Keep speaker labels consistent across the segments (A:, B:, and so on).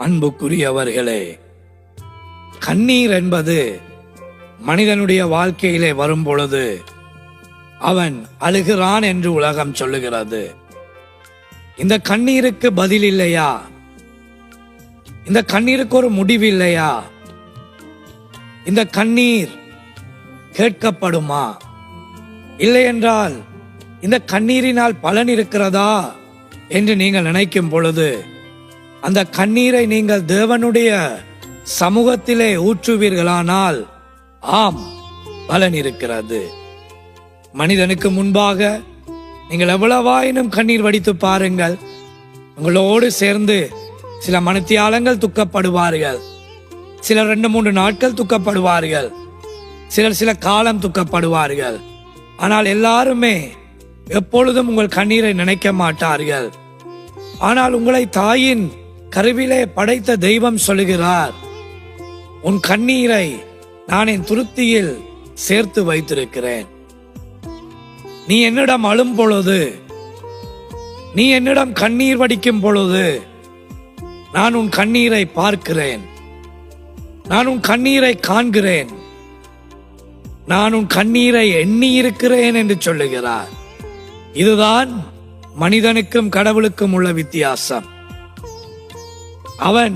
A: அன்புக்குரியவர்களே, கண்ணீர் என்பது மனிதனுடைய வாழ்க்கையிலே வரும் பொழுது அவன் அழுகிறான் என்று உலகம் சொல்லுகிறது. இந்த கண்ணீருக்கு பதில் இல்லையா? இந்த கண்ணீருக்கு ஒரு முடிவு இல்லையா? இந்த கண்ணீர் கேட்கப்படுமா? இல்லை என்றால் இந்த கண்ணீரினால் பலன் இருக்கிறதா என்று நீங்கள் நினைக்கும் பொழுது, அந்த கண்ணீரை நீங்கள் தேவனுடைய சமூகத்திலே ஊற்றுவீர்களானால் ஆம், பலன் இருக்கிறது. மனிதனுக்கு முன்பாக நீங்கள் எவ்வளவாயினும் கண்ணீர் வடித்து பாருங்கள், உங்களோடு சேர்ந்து சில மணித்தியாலங்கள் துக்கப்படுவார்கள், சிலர் 2-3 நாட்கள் துக்கப்படுவார்கள், சிலர் சில காலம் துக்கப்படுவார்கள். ஆனால் எல்லாருமே எப்பொழுதும் உங்கள் கண்ணீரை நினைக்க மாட்டார்கள். ஆனால் உங்களை தாயின் கருவிலே படைத்த தெய்வம் சொல்லுகிறார், உன் கண்ணீரை நான் என் துருத்தியில் சேர்த்து வைத்திருக்கிறேன். நீ என்னிடம் அழும் பொழுது, நீ என்னிடம் கண்ணீர் வடிக்கும் பொழுது நான் உன் கண்ணீரை பார்க்கிறேன், நான் உன் கண்ணீரை காண்கிறேன், நான் உன் கண்ணீரை எண்ணி இருக்கிறேன் என்று சொல்லுகிறார். இதுதான் மனிதனுக்கும் கடவுளுக்கும் உள்ள வித்தியாசம். அவன்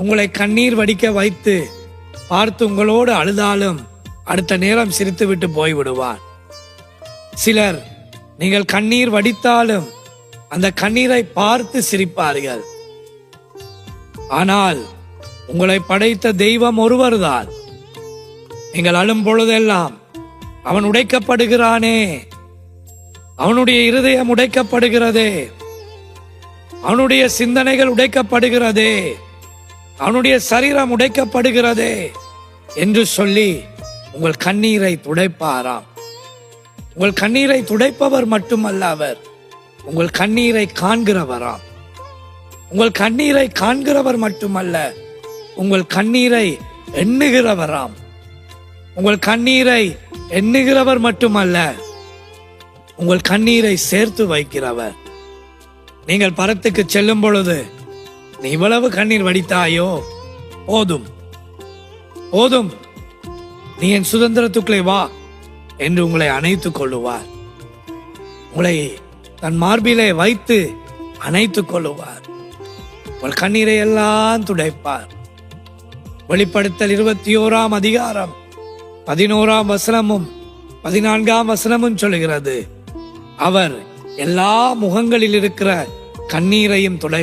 A: உங்களை கண்ணீர் வடிக்க வைத்து பார்த்து உங்களோடு அழுதாலும் அடுத்த நேரம் சிரித்துவிட்டு போய்விடுவான். சிலர் நீங்கள் கண்ணீர் வடித்தாலும் அந்த கண்ணீரை பார்த்து சிரிப்பார்கள். ஆனால் உங்களை படைத்த தெய்வம் ஒருவர்தான். நீங்கள் அழும் பொழுதெல்லாம் அவன் உடைக்கப்படுகிறானே, அவனுடைய இருதயம் உடைக்கப்படுகிறதே, அவனுடைய சிந்தனைகள் உடைக்கப்படுகிறதே, அவனுடைய சரீரம் உடைக்கப்படுகிறதே என்று சொல்லி உங்கள் கண்ணீரை துடைப்பாராம். உங்கள் கண்ணீரை துடைப்பவர் மட்டுமல்ல, அவர் உங்கள் கண்ணீரை காண்கிறவராம். உங்கள் கண்ணீரை காண்கிறவர் மட்டுமல்ல, உங்கள் கண்ணீரை எண்ணுகிறவராம். உங்கள் கண்ணீரை எண்ணுகிறவர் மட்டுமல்ல, உங்கள் கண்ணீரை சேர்த்து வைக்கிறவர். நீங்கள் பரத்துக்கு செல்லும் பொழுது, நீ இவ்வளவு கண்ணீர் வடித்தாயோ, போதும் போதும், நீ என் சுதந்திரத்துக்குள்ளே வா என்று உங்களை அணைத்துக் கொள்ளுவார். உங்களை தன் மார்பிலே வைத்து அணைத்துக் கொள்ளுவார். உங்கள் கண்ணீரை எல்லாம் துடைப்பார். வெளிப்படுத்தல் 21ஆம் அதிகாரம் 11ஆம் வசனமும் 14ஆம் வசனமும் சொல்லுகிறது, அவர் எல்லா முகங்களில் இருக்கிற கண்ணீரையும் துடைப்பார்.